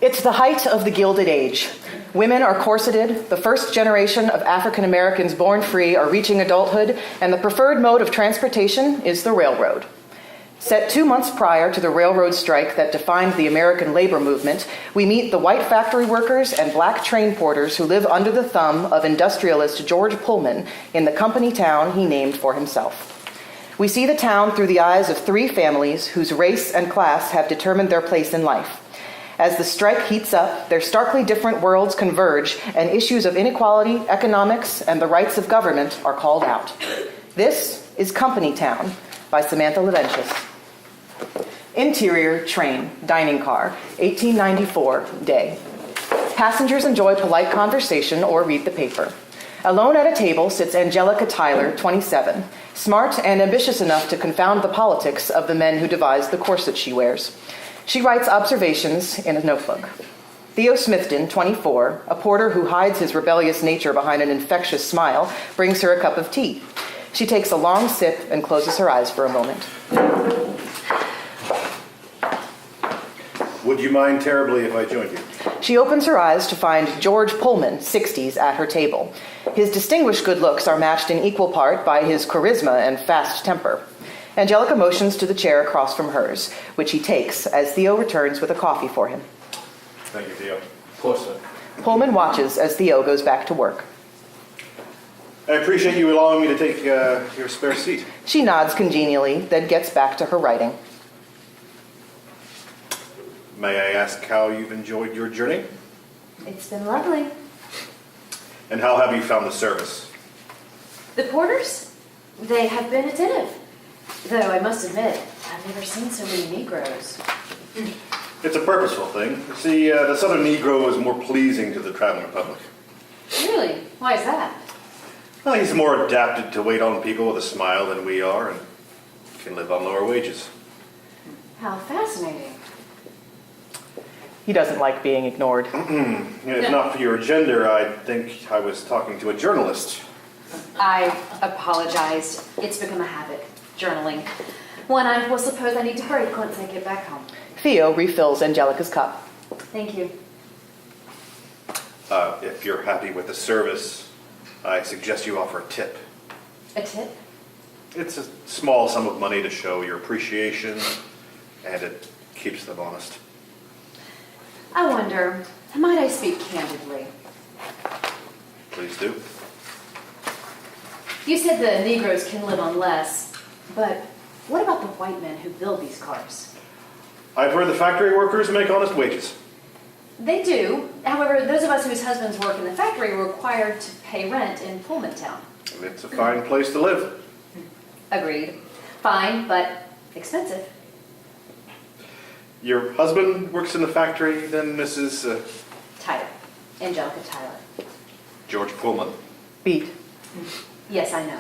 It's the height of the Gilded Age. Women are corseted, the first generation of African Americans born free are reaching adulthood, and the preferred mode of transportation is the railroad. Set 2 months prior to the railroad strike that defined the American labor movement, we meet the white factory workers and black train porters who live under the thumb of industrialist George Pullman in the company town he named for himself. We see the town through the eyes of 3 families whose race and class have determined their place in life. As the strike heats up, their starkly different worlds converge, and issues of inequality, economics, and the rights of government are called out. This is Company Town by Samantha Levenshus. Interior train, dining car, 1894 day. Passengers enjoy polite conversation or read the paper. Alone at a table sits Angelica Tyler, 27, smart and ambitious enough to confound the politics of the men who devise the corset she wears. She writes observations in a notebook. Theo Smithton, 24, a porter who hides his rebellious nature behind an infectious smile, brings her a cup of tea. She takes a long sip and closes her eyes for a moment. Would you mind terribly if I joined you? She opens her eyes to find George Pullman, 60s, at her table. His distinguished good looks are matched in equal part by his charisma and fast temper. Angelica motions to the chair across from hers, which he takes as Theo returns with a coffee for him. Thank you, Theo. Of course, sir. Pullman watches as Theo goes back to work. I appreciate you allowing me to take your spare seat. She nods congenially, then gets back to her writing. May I ask how you've enjoyed your journey? It's been lovely. And how have you found the service? The porters? They have been attentive. Though I must admit, I've never seen so many Negroes. It's a purposeful thing. You see, the Southern Negro is more pleasing to the traveling public. Really? Why is that? Well, he's more adapted to wait on people with a smile than we are and can live on lower wages. How fascinating. He doesn't like being ignored. If not for your gender, I'd think I was talking to a journalist. I apologize. It's become a habit, journaling. One I will suppose I need to break once I get back home. Theo refills Angelica's cup. Thank you. If you're happy with the service, I suggest you offer a tip. A tip? It's a small sum of money to show your appreciation, and it keeps them honest. I wonder, might I speak candidly? Please do. You said the Negroes can live on less, but what about the white men who build these cars? I've heard the factory workers make honest wages. They do. However, those of us whose husbands work in the factory are required to pay rent in Pullman Town. It's a fine place to live. Agreed. Fine, but expensive. Your husband works in the factory, then, Mrs. Tyler. Angelica Tyler. George Pullman. Beat. Yes, I know.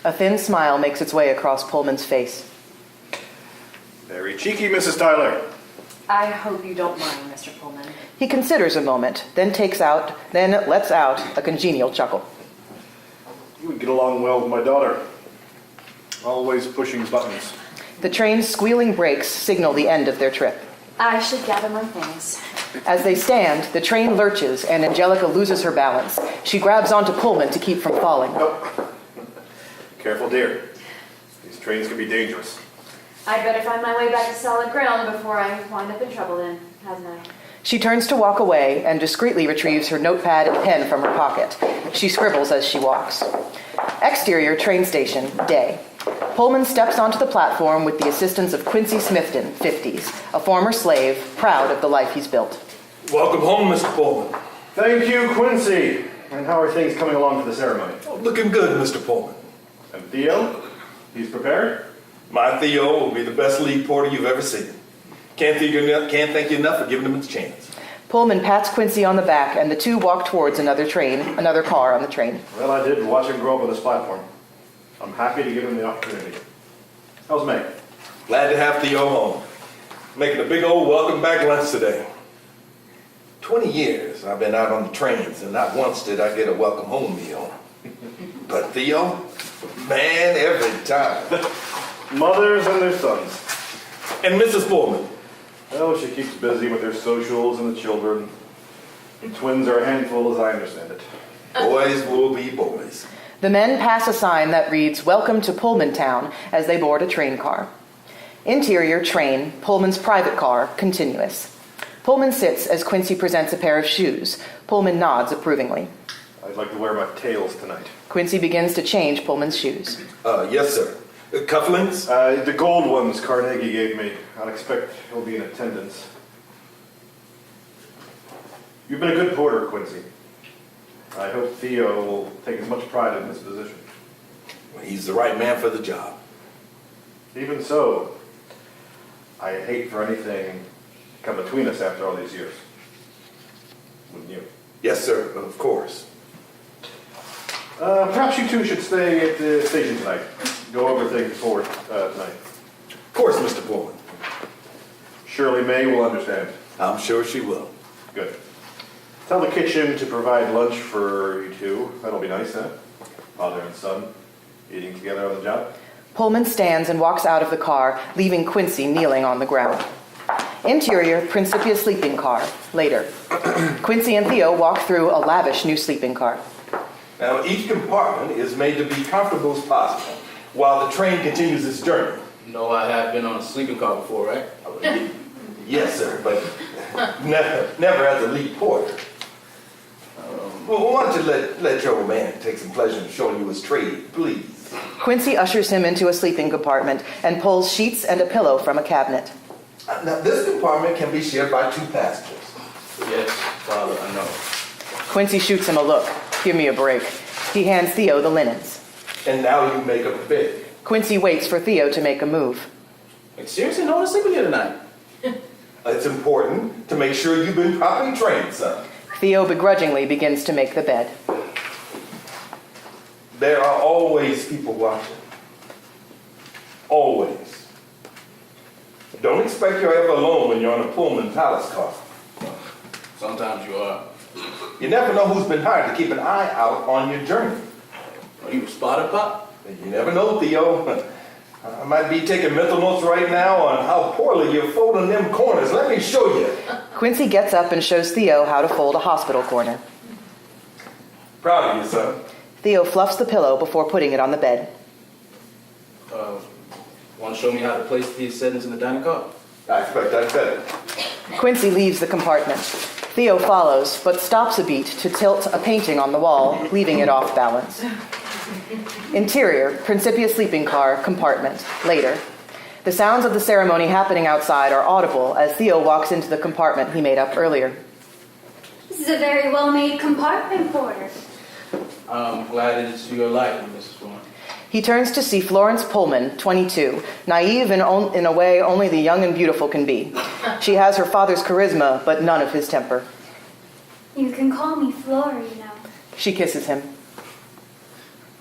A thin smile makes its way across Pullman's face. Very cheeky, Mrs. Tyler. I hope you don't mind, Mr. Pullman. He considers a moment, then lets out a congenial chuckle. You would get along well with my daughter. Always pushing buttons. The train's squealing brakes signal the end of their trip. I should gather my things. As they stand, the train lurches and Angelica loses her balance. She grabs onto Pullman to keep from falling. Oh. Careful, dear. These trains can be dangerous. I'd better find my way back to solid ground before I wind up in trouble then, hasn't I? She turns to walk away and discreetly retrieves her notepad and pen from her pocket. She scribbles as she walks. Exterior train station, day. Pullman steps onto the platform with the assistance of Quincy Smithton, 50s, a former slave, proud of the life he's built. Welcome home, Mr. Pullman. Thank you, Quincy. And how are things coming along for the ceremony? Oh, looking good, Mr. Pullman. And Theo? He's prepared? My Theo will be the best lead porter you've ever seen. Can't thank you enough for giving him a chance. Pullman pats Quincy on the back, and the two walk towards another car on the train. Well, I did watch him grow up on this platform. I'm happy to give him the opportunity. How's Meg? Glad to have Theo home. Making a big old welcome back lunch today. 20 years I've been out on the trains, and not once did I get a welcome home meal. But Theo, man, every time. Mothers and their sons. And Mrs. Pullman. Oh, she keeps busy with her socials and the children. Twins are a handful, as I understand it. Boys will be boys. The men pass a sign that reads, "Welcome to Pullman Town," as they board a train car. Interior, train, Pullman's private car, continuous. Pullman sits as Quincy presents a pair of shoes. Pullman nods approvingly. I'd like to wear my tails tonight. Quincy begins to change Pullman's shoes. Yes, sir. Cufflinks? The gold ones Carnegie gave me. I'd expect he'll be in attendance. You've been a good porter, Quincy. I hope Theo will take as much pride in this position. He's the right man for the job. Even so, I hate for anything to come between us after all these years. Wouldn't you? Yes, sir, of course. Perhaps you two should stay at the station tonight. Go over things before tonight. Of course, Mr. Pullman. Shirley May will understand. I'm sure she will. Good. Tell the kitchen to provide lunch for you two. That'll be nice, huh? Father and son eating together on the job. Pullman stands and walks out of the car, leaving Quincy kneeling on the ground. Interior, Principia sleeping car, later. Quincy and Theo walk through a lavish new sleeping car. Now, each compartment is made to be comfortable as possible while the train continues its journey. No, I have been on a sleeping car before, right? Yes, sir, but never as a lead porter. Well, why don't you let your old man take some pleasure in showing you his trade, please? Quincy ushers him into a sleeping compartment and pulls sheets and a pillow from a cabinet. Now, this compartment can be shared by 2 passengers. Yes, Father, I know. Quincy shoots him a look. Give me a break. He hands Theo the linens. And now you make up a bed. Quincy waits for Theo to make a move. Like, seriously, no one's sleeping here tonight. It's important to make sure you've been properly trained, son. Theo begrudgingly begins to make the bed. There are always people watching. Always. Don't expect you're ever alone when you're on a Pullman Palace car. Sometimes you are. You never know who's been hired to keep an eye out on your journey. Are you a spotter, Pop? You never know, Theo. I might be taking mental notes right now on how poorly you're folding them corners. Let me show you. Quincy gets up and shows Theo how to fold a hospital corner. Proud of you, son. Theo fluffs the pillow before putting it on the bed. Want to show me how to place these settings in the dining car? I expect that's better. Quincy leaves the compartment. Theo follows, but stops a beat to tilt a painting on the wall, leaving it off balance. Interior, Principia sleeping car, compartment, later. The sounds of the ceremony happening outside are audible as Theo walks into the compartment he made up earlier. This is a very well-made compartment, Porter. I'm glad it's your liking, Mrs. Warren. He turns to see Florence Pullman, 22, naive in a way only the young and beautiful can be. She has her father's charisma, but none of his temper. You can call me Flora, you know. She kisses him.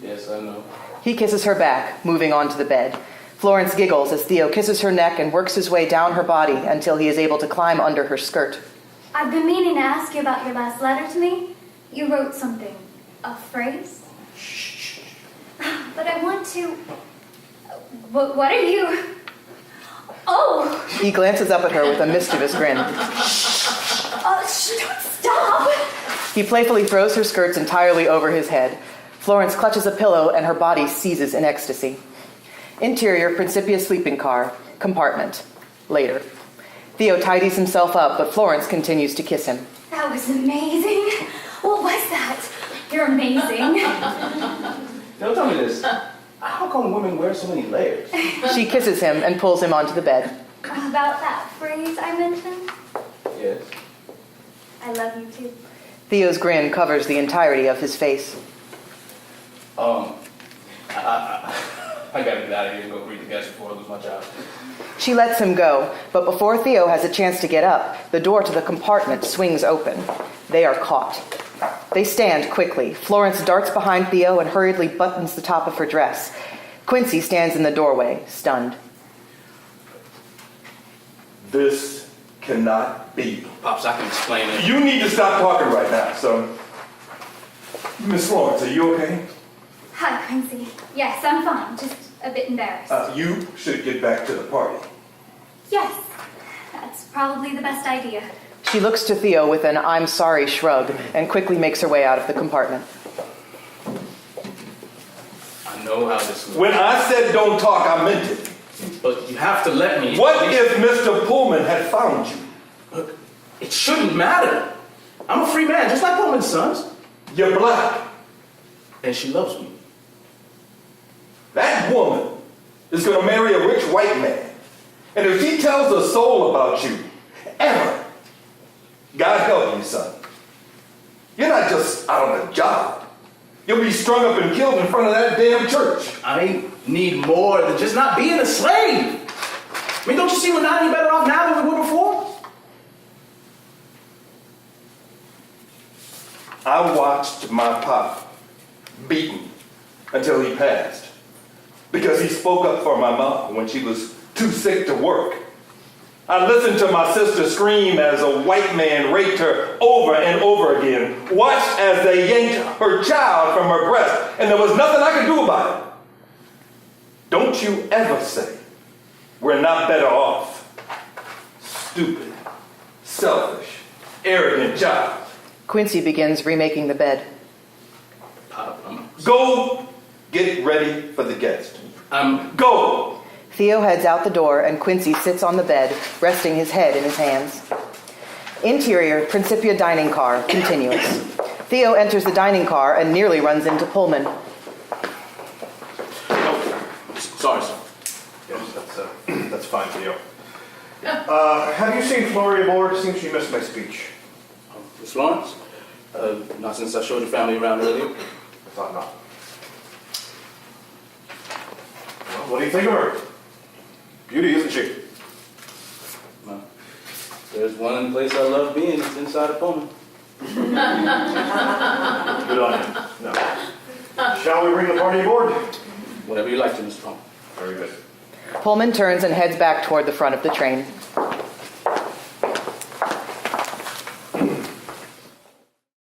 Yes, I know. He kisses her back, moving on to the bed. Florence giggles as Theo kisses her neck and works his way down her body until he is able to climb under her skirt. I've been meaning to ask you about your last letter to me. You wrote something. A phrase? Shh. But I want to... What are you... Oh! He glances up at her with a mischievous grin. Don't stop! He playfully throws her skirts entirely over his head. Florence clutches a pillow and her body seizes in ecstasy. Interior, Principia sleeping car, compartment, later. Theo tidies himself up, but Florence continues to kiss him. That was amazing. What was that? You're amazing. Don't tell me this. How come women wear so many layers? She kisses him and pulls him onto the bed. About that phrase I mentioned? Yes. I love you too. Theo's grin covers the entirety of his face. I gotta get out of here and go greet the guests before I lose my job. She lets him go, but before Theo has a chance to get up, the door to the compartment swings open. They are caught. They stand quickly. Florence darts behind Theo and hurriedly buttons the top of her dress. Quincy stands in the doorway, stunned. This cannot be. Pops, I can explain it. You need to stop talking right now, son. Miss Florence, are you okay? Hi, Quincy. Yes, I'm fine. Just a bit embarrassed. You should get back to the party. Yes, that's probably the best idea. She looks to Theo with an "I'm sorry" shrug and quickly makes her way out of the compartment. I know how this looks. When I said don't talk, I meant it. But you have to let me. What if Mr. Pullman had found you? Look, it shouldn't matter. I'm a free man, just like Pullman's sons. You're black. And she loves me. That woman is going to marry a rich white man. And if she tells a soul about you, ever, God help you, son. You're not just out on a job. You'll be strung up and killed in front of that damn church. I need more than just not being a slave. I mean, don't you see we're not any better off now than we were before? I watched my pop beaten until he passed because he spoke up for my mom when she was too sick to work. I listened to my sister scream as a white man raped her over and over again, watched as they yanked her child from her breast, and there was nothing I could do about it. Don't you ever say we're not better off. Stupid, selfish, arrogant child. Quincy begins remaking the bed. Pop, Go get ready for the guest. I'm Go! Theo heads out the door and Quincy sits on the bed, resting his head in his hands. Interior Principia dining car, continuous. Theo enters the dining car and nearly runs into Pullman. sorry, sir. Yes, that's fine, Theo. Have you seen Floria aboard? Seems she missed my speech. Miss Lawrence? Not since I showed your family around earlier. I thought not. Well, what do you think of her? Beauty, isn't she? Well, there's one place I love being, it's inside a Pullman. Good on you. No. Shall we bring the party aboard? Whatever you like to, Mr. Pullman. Very good. Pullman turns and heads back toward the front of the train.